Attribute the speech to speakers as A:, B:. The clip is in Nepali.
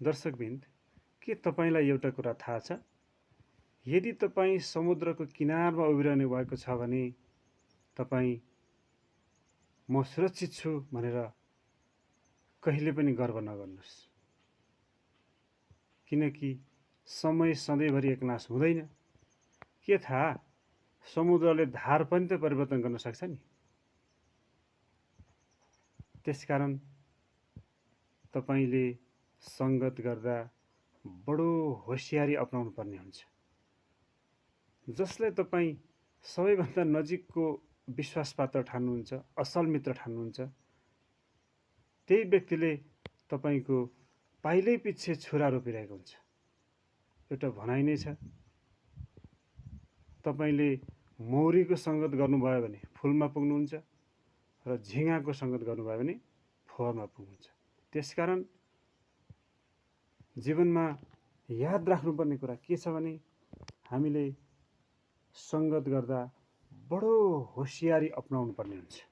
A: दर्शकबिन्द, के तपाईलाई एउटा कुरा थाहा छ? यदि तपाईँ समुद्रको किनारमा उभिरहनु भएको छ भने तपाईँ म सुरक्षित छु भनेर कहिले पनि गर्व नगर्नुहोस्, किनकि समय सधैँभरि एकनाश हुँदैन। के थाहा, समुद्रले धार पनि त परिवर्तन गर्न सक्छ नि। त्यसकारण तपाईले संगत गर्दा बडो होशियारी अपनाउनु पर्ने हुन्छ। जसलाई तपाईँ सबैभन्दा नजिकको विश्वासपात्र ठान्नुहुन्छ, असल मित्र ठान्नुहुन्छ, त्यही व्यक्तिले तपाईको पाइलै पछि छुरा रोपिरहेको हुन्छ। एउटा भनाइ नै छ, तपाईले मौरीको संगत गर्नुभयो भने फुलमा पुग्नुहुन्छ र झिँगाको संगत गर्नुभयो भने फोहोरमा पुग्नुहुन्छ। त्यसकारण जीवनमा याद राख्नुपर्ने कुरा के छ भने हामीले संगत गर्दा बडो होशियारी अपनाउनु पर्ने हुन्छ।